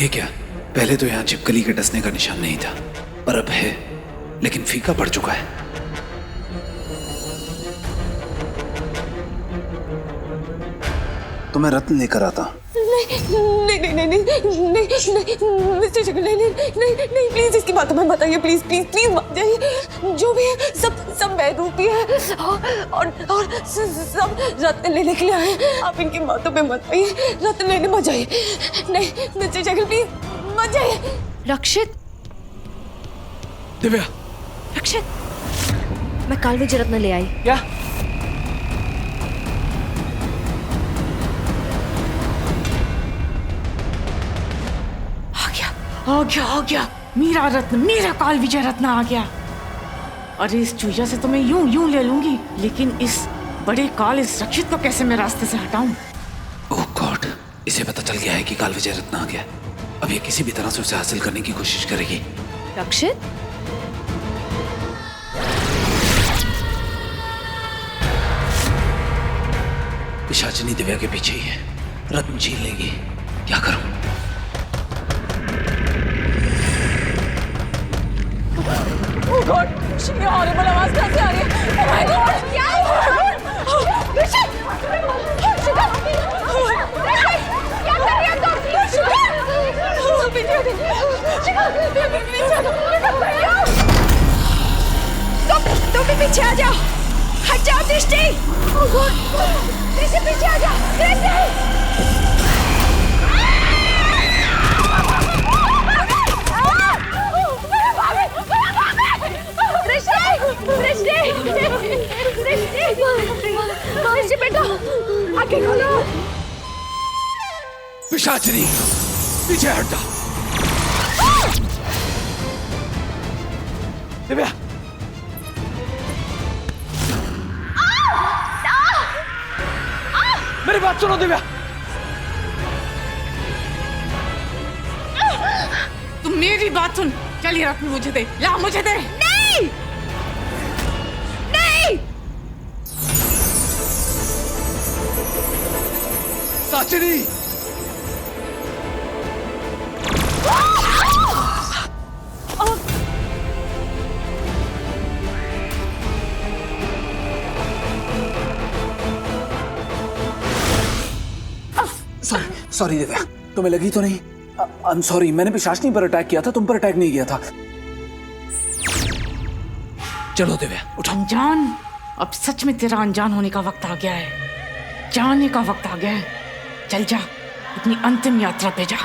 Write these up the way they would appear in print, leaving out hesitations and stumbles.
ये क्या? पहले तो यहाँ छिपकली के डसने का निशान नहीं था, पर अब है, लेकिन फीका पड़ चुका है। तो मैं रत्न लेकर आता। नहीं नहीं नहीं नहीं नहीं नहीं मिस्टर शक्ल, नहीं नहीं नहीं नहीं प्लीज इसकी बातों में बताइए, प्लीज प्लीज प्लीज मत जाइए। जो भी है सब बैरूपी है और सब रत्न लेने के लिए आए हैं। आप इनकी बातों पे मत आइए, रत्न लेने मत जाइए। नहीं मिस्टर शक्ल प्लीज मत जाइए। रक्षित, दिव्या, रक्षित, मैं कालविज रत्न ले आई। क्या? आ गया मेरा रत्न, मेरा काल विजय रत्न आ गया। अरे इस चूजा से तो मैं यूं ले लूंगी, लेकिन इस बड़े काल इस रक्षित को कैसे मैं रास्ते से हटाऊं? ओह गॉड, इसे पता चल गया है कि काल विजय रत्न आ गया। अब ये किसी भी तरह से उसे हासिल करने की कोशिश करेगी। रक्षित, पिशाचिनी दिव्या के पीछे ही है, रत्न छीन लेगी। क्या करूं? Oh God, ये हॉरिबल आवाज कहाँ से आ रही है? Oh my God, क्या है? ऋषि, शिखा, क्या कर रही है तुम? शिखा, पीछे हटो, शिखा, पीछे हटो, तुम भी पीछे आ जाओ, हट जाओ दृष्टि। Oh God, दृष्टि पीछे आ जाओ, दृष्टि। दृष्टि बेटा, आगे खोलो। पिशाचिनी, पीछे हट जा। दिव्या, मेरी बात सुनो दिव्या। तुम मेरी बात सुन, चल ये रत्न मुझे दे, ला मुझे दे। नहीं, नहीं। साचिनी, सॉरी दिव्या, तुम्हें लगी तो नहीं? आई एम सॉरी, मैंने पिशाचिनी पर अटैक किया था, तुम पर अटैक नहीं किया था। चलो दिव्या, उठो। अनजान, अब सच में तेरा अनजान होने का वक्त आ गया है, जाने का वक्त आ गया है। चल जा, अपनी अंतिम यात्रा पे जा।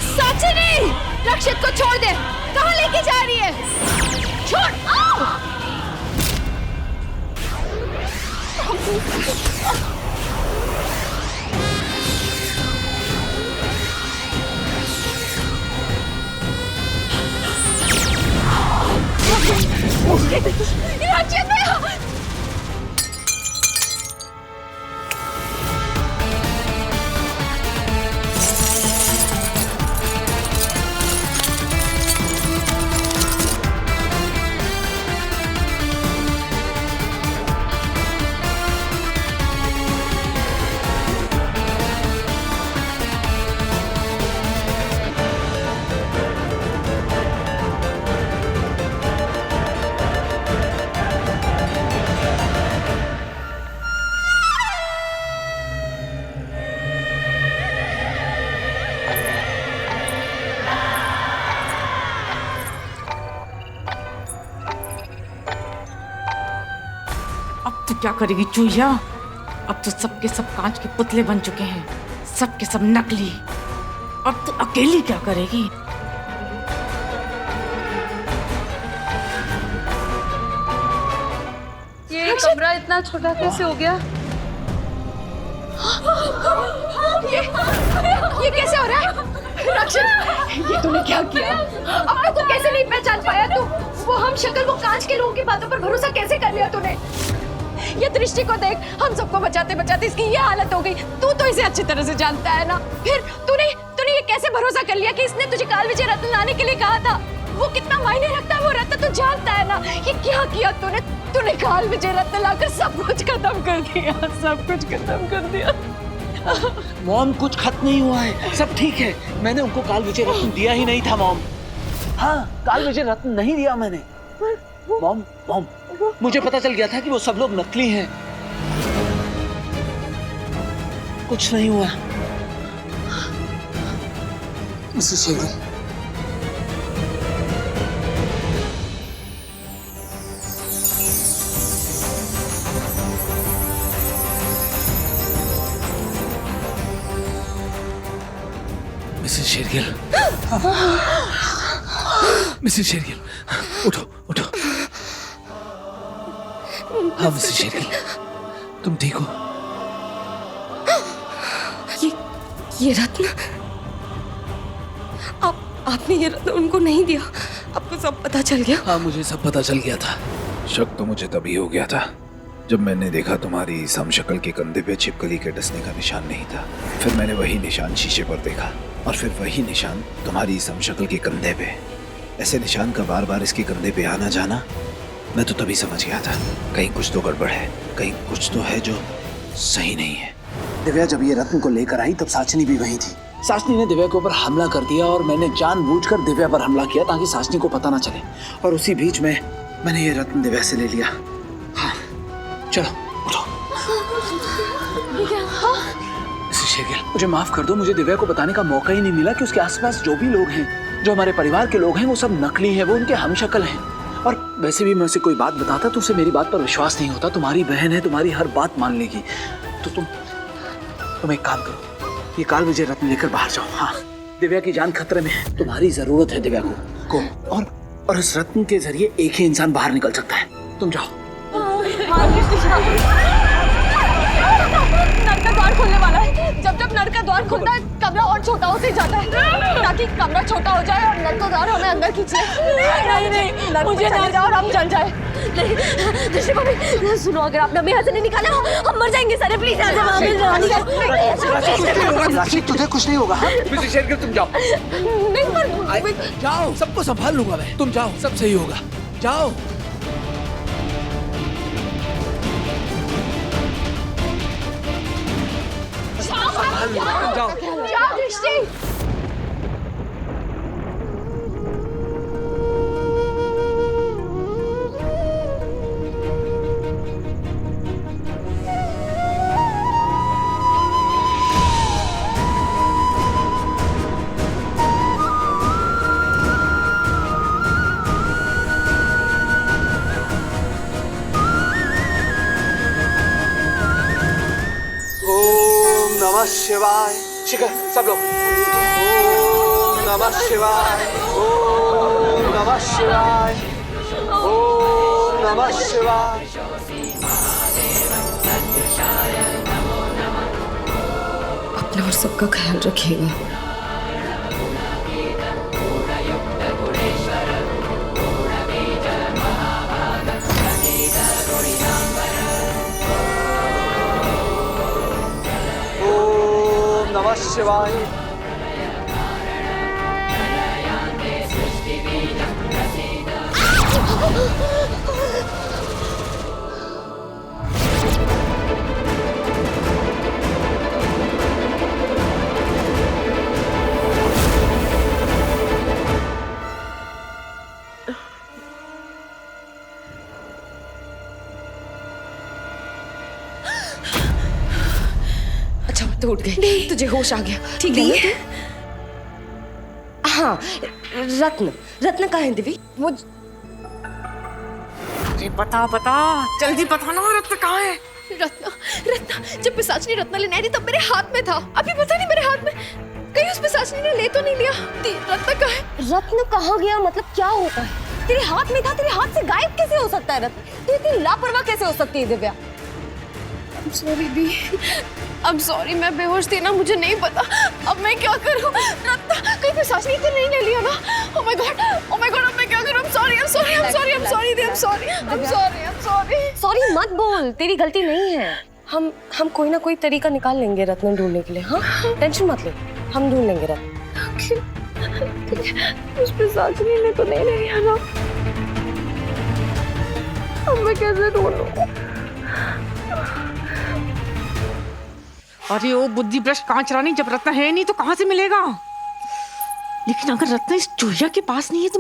साचिनी, रक्षित को छोड़ दे। कहाँ लेके जा रही है? छोड़। रक्षित भैया, अब तो क्या करेगी चूहिया? अब तो सबके सब कांच के पुतले बन चुके हैं, सबके सब नकली। अब तो अकेली क्या करेगी? ये कमरा इतना छोटा कैसे हो गया? ये कैसे हो रहा है? रक्षित, ये तूने क्या किया? अब तक को कैसे नहीं पहचान पाया तू? वो हम शक्ल, वो कांच के लोगों की बातों पर भरोसा कैसे कर लिया तूने? ये दृष्टि को देख, हम सबको बचाते बचाते इसकी ये हालत हो गई। तू तो इसे अच्छी तरह से जानता है ना। फिर तूने ये कैसे भरोसा कर लिया कि इसने तुझे काल विजय रत्न लाने के लिए कहा था? वो कितना मायने रखता है वो रत्न तू जानता है ना। ये क्या किया तूने काल विजय रत्न लाकर सब कुछ खत्म कर दिया, सब कुछ खत्म कर दिया। मॉम, कुछ खत्म नहीं हुआ है, सब ठीक है। मैंने उनको काल विजय रत्न दिया ही नहीं था मॉम। हाँ, काल विजय रत्न नहीं दिया मैंने। मॉम, मुझे पता चल गया था कि वो सब लोग नकली हैं। कुछ नहीं हुआ। Mrs Shergill, Mrs Shergill, Mrs Shergill, उठो उठो। हाँ मिसेस शेरगिल, तुम ठीक हो? ये रत्न आपने ये रत्न उनको नहीं दिया? आपको सब पता चल गया? हाँ, मुझे सब पता चल गया था। शक तो मुझे तभी हो गया था जब मैंने देखा तुम्हारी समशक्ल के कंधे पे छिपकली के डसने का निशान नहीं था। फिर मैंने वही निशान शीशे पर देखा और फिर वही निशान तुम्हारी समशक्ल के कंधे पे। ऐसे निशान का बार बार इसके कंधे पे आना जाना, मैं तो तभी समझ गया था कहीं कुछ तो गड़बड़ है, कहीं कुछ तो है जो सही नहीं है। दिव्या जब ये रत्न को लेकर आई तब साचनी भी वहीं थी। साचनी ने दिव्या के ऊपर हमला कर दिया और मैंने जानबूझकर दिव्या पर हमला किया ताकि साचनी को पता ना चले। और उसी बीच में मैंने ये रत्न दिव्या से ले लिया। हाँ, चलो उठो। मिसेस शेरगिल, मुझे माफ कर दो, मुझे दिव्या को बताने का मौका ही नहीं मिला कि उसके आसपास जो भी लोग हैं, जो हमारे परिवार के लोग हैं, वो सब नकली हैं, वो उनके हमशक्ल हैं। और वैसे भी मैं उसे कोई बात बताता तो उसे मेरी बात पर विश्वास नहीं होता। तुम्हारी बहन है, तुम्हारी हर बात मान लेगी। तो तुम एक काम करो, ये काल विजय रत्न लेकर बाहर जाओ। हाँ, दिव्या की जान खतरे में है, तुम्हारी जरूरत है दिव्या को। और इस रत्न के जरिए एक ही इंसान बाहर निकल सकता है। तुम जाओ। नर का द्वार खोलने वाला है। जब नर का द्वार खुलता है, कमरा और छोटा होते जाता है, ताकि कमरा छोटा हो जाए और नर का द्वार हमें अंदर खींचे। नहीं, मुझे ना जाओ और हम जल जाए। दृष्टि भाभी, सुनो, अगर आपने हमें यहाँ से नहीं निकाला, हम मर जाएंगे सारे। प्लीज राशि, तुझे कुछ नहीं होगा। मिसेस शेरगिल, तुम जाओ। नहीं, जाओ, सबको संभाल लूंगा मैं। तुम जाओ, सब सही होगा। जाओ। जाओ दृष्टि। नमः शिवाय। शिखर, सब लोग। ओम नमः शिवाय, ओम नमः शिवाय, ओम नमः शिवाय। अपना और सबका ख्याल रखिएगा। नमः शिवाय। तो उठ गई, तुझे होश आ गया? ठीक है। हाँ, रत्न कहाँ है दिव्य? वो बता जल्दी बताना, रत्न कहाँ है? रत्न जब पिशाचनी रत्न लेने आई थी तब मेरे हाथ में था। अभी पता नहीं मेरे हाथ में कहीं उस पिशाचनी ने ले तो नहीं लिया। रत्न कहाँ है? रत्न कहाँ गया मतलब क्या होता है? तेरे हाथ में था, तेरे हाथ से गायब कैसे हो सकता है रत्न? तू इतनी लापरवाह कैसे हो सकती है Divya? I'm sorry the, I'm sorry, मैं बेहोश थी ना, मुझे नहीं पता। अब मैं क्या करूं? कहीं पिशाचनी तो नहीं ले लिया ना? Oh my God, अब मैं क्या करूं? I'm sorry the, I'm sorry. Sorry मत बोल, तेरी गलती नहीं है। हम कोई ना कोई तरीका निकाल लेंगे रत्न ढूंढने के लिए। हाँ, टेंशन मत ले, हम ढूंढ लेंगे रत्न। उस पे साजनी ने तो नहीं लिया ना, अब मैं कैसे ढूंढूं? अरे ओ बुद्धि भ्रष्ट कांच रानी, जब रत्न है नहीं तो कहाँ से मिलेगा? लेकिन अगर रत्न इस चूहिया के पास नहीं है तो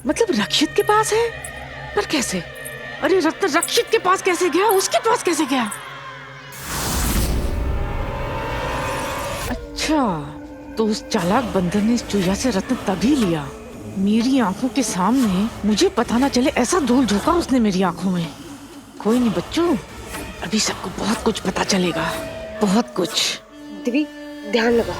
मतलब रक्षित के पास है, पर कैसे? अरे रत्न रक्षित के पास कैसे गया, उसके पास कैसे गया? अच्छा, तो उस चालाक बंदर ने इस चूहिया से रत्न तभी लिया, मेरी आंखों के सामने, मुझे पता ना चले ऐसा धूल झोंका उसने मेरी आंखों में। कोई नहीं बच्चों, अभी सबको बहुत कुछ पता चलेगा, बहुत कुछ। दिव्य, ध्यान लगा,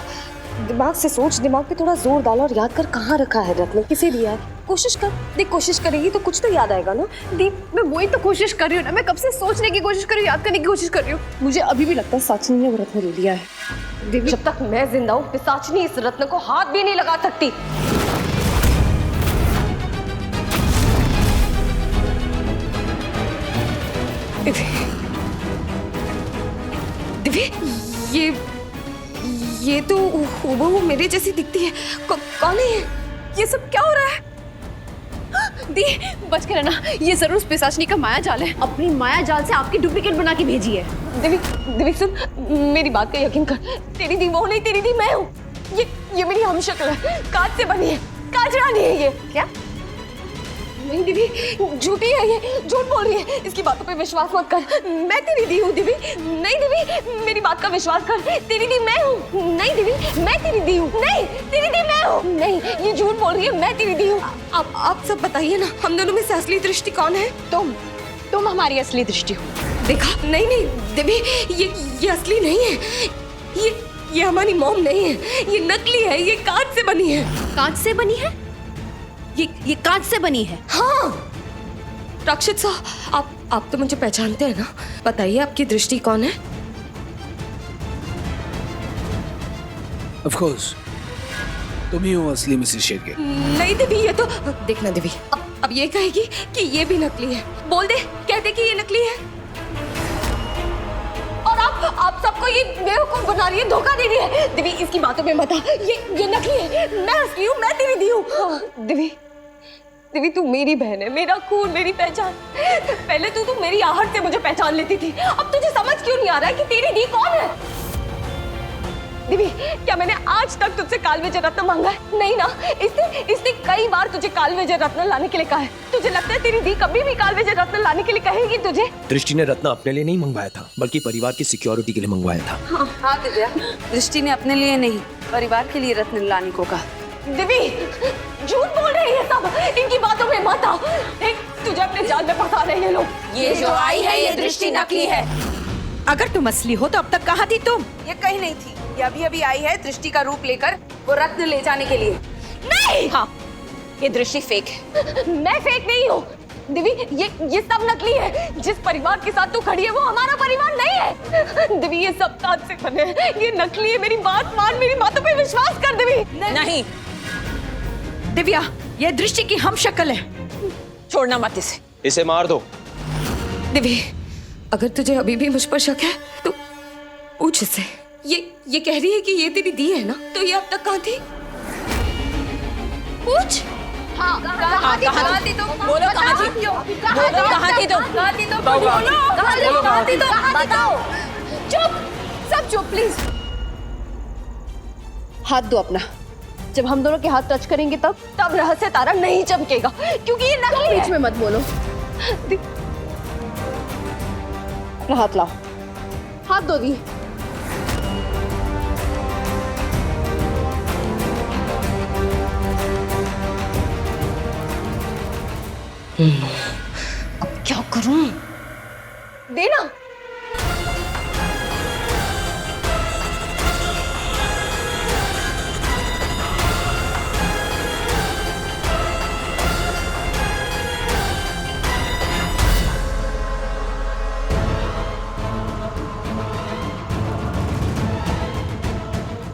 दिमाग से सोच, दिमाग पे थोड़ा जोर डालो और याद कर कहाँ रखा है रत्न, किसे दिया है। कोशिश कर, देख कोशिश करेगी तो कुछ तो याद आएगा ना। दीप, मैं वही तो कोशिश कर रही हूँ ना, मैं कब से सोचने की कोशिश कर रही हूँ, याद करने की कोशिश कर रही हूँ। मुझे अभी भी लगता है साक्षी ने वो रत्न ले लिया है। दिव्य, जब तक मैं जिंदा हूँ पिशाचनी इस रत्न को हाथ भी नहीं लगा सकती। दिव्य, ये तो हूबहू मेरे जैसी दिखती है। कौन है ये सब क्या हो रहा है? दी, बच के रहना, ये जरूर उस पिशाचनी का माया जाल है। अपनी माया जाल से आपकी डुप्लीकेट बना के भेजी है। दिव्य सुन, मेरी बात का यकीन कर, तेरी दी वो नहीं, तेरी दी मैं हूँ। ये मेरी हमशक्ल है, कांच से बनी है, कांच रानी है ये। क्या? नहीं दिव्य, झूठी है ये, झूठ बोल रही है, इसकी बातों पे विश्वास मत कर। मैं तेरी दी हूँ दिव्य। नहीं दिव्य, मेरी बात का विश्वास कर, तेरी दी मैं हूँ। नहीं दिव्य, मैं तेरी दी हूँ। नहीं, तेरी दी मैं हूँ। नहीं, ये झूठ बोल रही है, मैं तेरी दी हूँ। आप सब बताइए ना, हम दोनों में से असली दृष्टि कौन है? तुम हमारी असली दृष्टि हो। देखा? नहीं दिव्य, ये असली नहीं है, ये हमारी मॉम नहीं है, ये नकली है, ये कांच से बनी है। कांच से बनी है? ये कांच से बनी है? हाँ। रक्षित साहब, आप तो मुझे पहचानते हैं ना, बताइए आपकी दृष्टि कौन है? ऑफ कोर्स तुम ही हो असली मिसेस शेरगिल। नहीं दिव्य, ये तो देखना दिव्य, अब ये कहेगी कि ये भी नकली है। बोल दे, कह दे कि ये नकली है। और आप सबको ये बेवकूफ बना रही है, धोखा दे रही है। दिव्य, इसकी बातों में मत आ, ये नकली है, मैं असली हूँ, मैं तेरी दी हूँ। दिव्य, तू मेरी बहन है, मेरा खून, मेरी पहचान। पहले तू मेरी आहट से मुझे पहचान लेती थी, अब तुझे समझ क्यों नहीं आ रहा है कि तेरी दी कौन है? दिव्य, क्या मैंने आज तक तुझसे कालवेजर रत्न मांगा है? नहीं ना। इसने कई बार तुझे कालवेजर रत्न लाने के लिए कहा है। तुझे लगता है तेरी दी कभी भी कालवेजर रत्न लाने के लिए कहेगी तुझे? दृष्टि ने रत्न अपने लिए नहीं मंगवाया था, बल्कि परिवार की सिक्योरिटी के लिए मंगवाया था। हाँ दिव्या, दृष्टि ने अपने लिए नहीं, परिवार के लिए रत्न लाने को कहा। दिव्य, झूठ बोल रही है सब, इनकी बातों में मत आ। तुझे अपने जाल में फंसा रहे हैं लोग। ये जो आई है ये दृष्टि नकली है। अगर तुम असली हो तो अब तक कहाँ थी तुम? ये कहीं नहीं थी, ये अभी आई है दृष्टि का रूप लेकर वो रत्न ले जाने के लिए। नहीं, हाँ, ये दृष्टि फेक है। मैं फेक नहीं हूँ दिव्य, ये सब नकली है। जिस परिवार के साथ तू खड़ी है वो हमारा परिवार नहीं है। दिव्य, ये सब कांच से बने हैं, ये नकली है। मेरी बात मान, मेरी बातों पे विश्वास कर दिव्य। नहीं दिव्या, ये दृष्टि की हम शक्ल है, छोड़ना मत इसे। इसे मार दो। दिव्य, अगर तुझे अभी भी मुझ पर शक है तो पूछ इससे। ये कह रही है कि ये तेरी दी है ना, तो ये अब तक कहाँ थी? पूछ। हाँ, कहाँ थी तुम? बोलो कहाँ थी? बोलो कहाँ थी तुम? कहाँ थी तुम? बताओ। चुप, सब चुप प्लीज। हाथ दो अपना। जब हम दोनों के हाथ टच करेंगे तब रहस्य तारा नहीं चमकेगा, क्योंकि ये नकली है। बीच में मत बोलो। हाथ लाओ, हाथ दो दी। अब क्या करूं? देना।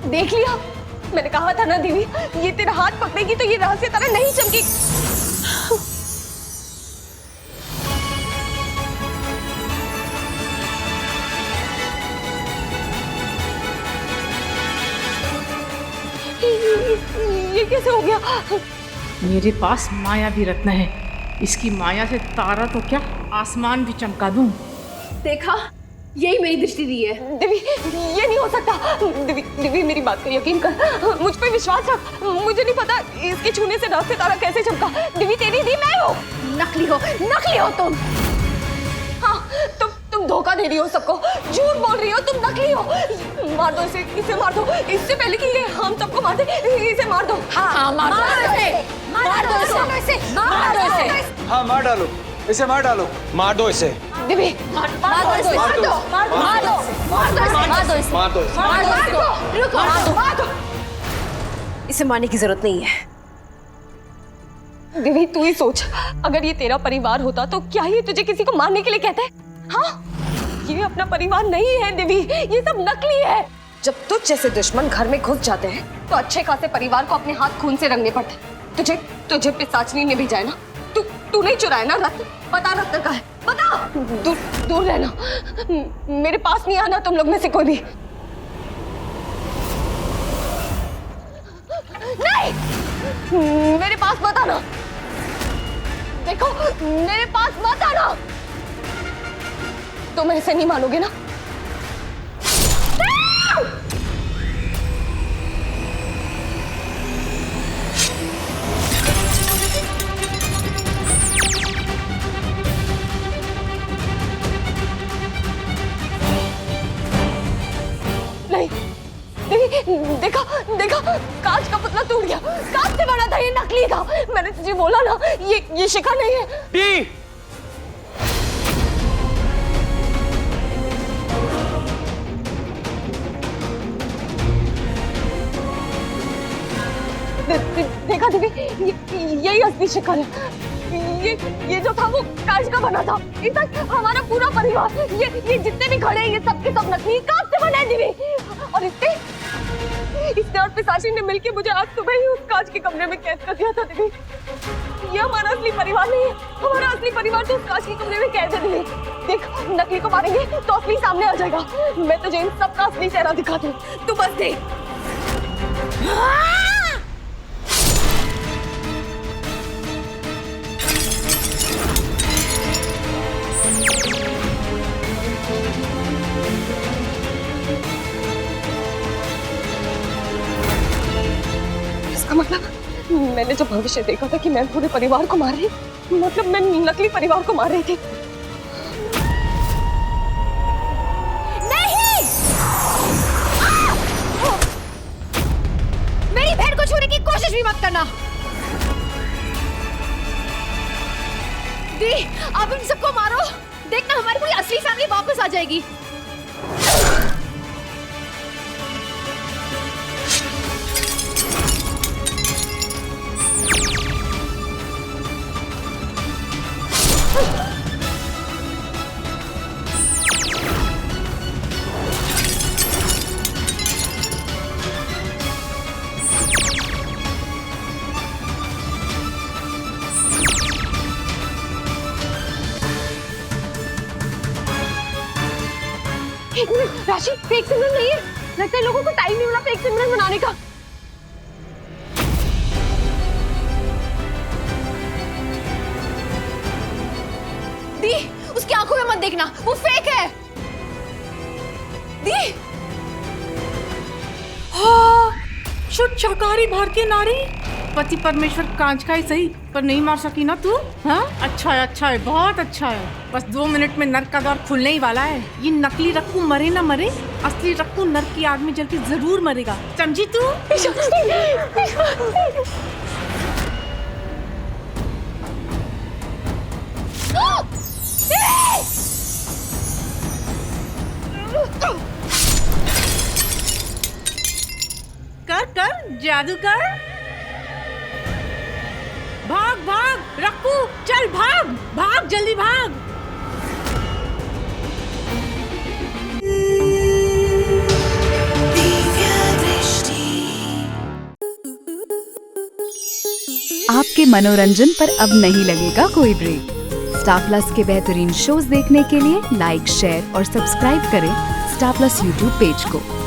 देख लिया, मैंने कहा था ना दिव्य, ये तेरा हाथ पकड़ेगी तो ये रहस्य तारा नहीं चमकेगी। ये कैसे हो गया? मेरे पास माया भी रत्न है, इसकी माया से तारा तो क्या आसमान भी चमका दूं। देखा, यही मेरी दृष्टि दी है। देवी, ये नहीं हो सकता। देवी, देवी मेरी बात पे यकीन कर, मुझ पे विश्वास रख। मुझे नहीं पता इसके छूने से रात से तारा कैसे चमका। देवी तेरी दी मैं हूँ। नकली हो तुम। हाँ, तुम धोखा दे रही हो सबको, झूठ बोल रही हो, तुम नकली हो। मार दो इसे मार दो, इससे पहले कि ये हम सबको मार दे, इसे मार दो। हाँ, मार दो इसे। हाँ मार डालो इसे, मार डालो। मार दो इसे। देवी, मार दो इसे। इसे मारने की जरूरत नहीं है। देवी तू ही सोच, अगर ये तेरा परिवार होता तो क्या ये तुझे किसी को मारने के लिए कहते? हाँ, ये अपना परिवार नहीं है देवी, ये सब नकली है। जब तुझ जैसे दुश्मन घर में घुस जाते हैं तो अच्छे खासे परिवार को अपने हाथ खून से रंगने पड़ते हैं। तुझे पिशाचनी ने भेजा है ना? तू नहीं चुराया ना रत्न? बता रत्न का है, बता। दूर रहना, मेरे पास नहीं आना तुम लोग में से कोई भी। नहीं, मेरे पास मत आना। देखो, मेरे पास मत आना। तो मेरे से नहीं मानोगे ना? नहीं, देखा, कांच का पुतला टूट गया। कांच से बना था, ये नकली था। मैंने तुझे बोला ना, ये शिखा नहीं है। देखा देवी, यही असली शिखर है। ये जो था वो कांच का बना था। इनफैक्ट हमारा पूरा परिवार, ये जितने भी खड़े हैं, ये सब के सब नकली कांच से बने हैं देवी। और इसने और पिशाची ने मिलके मुझे आज सुबह ही उस कांच के कमरे में कैद कर दिया था देवी। ये हमारा असली परिवार नहीं है। हमारा असली परिवार तो उस कांच के कमरे में कैद है देवी। देख, नकली को मारेंगे तो असली सामने आ जाएगा। मैं तुझे इन सब का असली चेहरा दिखाती हूँ, तू बस देख। इसका मतलब मैंने जो भविष्य देखा था कि मैं पूरे परिवार को मार रही, मतलब मैं नकली परिवार को मार रही थी। नहीं! मेरी बहन को छूने की कोशिश भी मत करना। दी, आप इन सबको मारो, देखना हमारी पूरी असली फैमिली वापस आ जाएगी। एक मिनट राशि, फेक सिग्नल नहीं है। लगता है लोगों को टाइम नहीं मिला फेक सिग्नल बनाने का। दी, उसकी आंखों में मत देखना, वो फेक है। दी, हाँ, शुद्ध शाकाहारी भारतीय नारी, पति परमेश्वर कांच का ही सही, पर नहीं मार सकी ना तू? हाँ, अच्छा है, बहुत अच्छा है। बस 2 मिनट में नर्क का द्वार खुलने ही वाला है। ये नकली रक्कू मरे ना मरे, असली रक्कू नर्क की आग में जल के जरूर मरेगा, समझी तू? कर जादू कर। भाग रक्कू, चल भाग जल्दी भाग। आपके मनोरंजन पर अब नहीं लगेगा कोई ब्रेक। स्टार प्लस के बेहतरीन शोज देखने के लिए लाइक, शेयर और सब्सक्राइब करें स्टार प्लस यूट्यूब पेज को।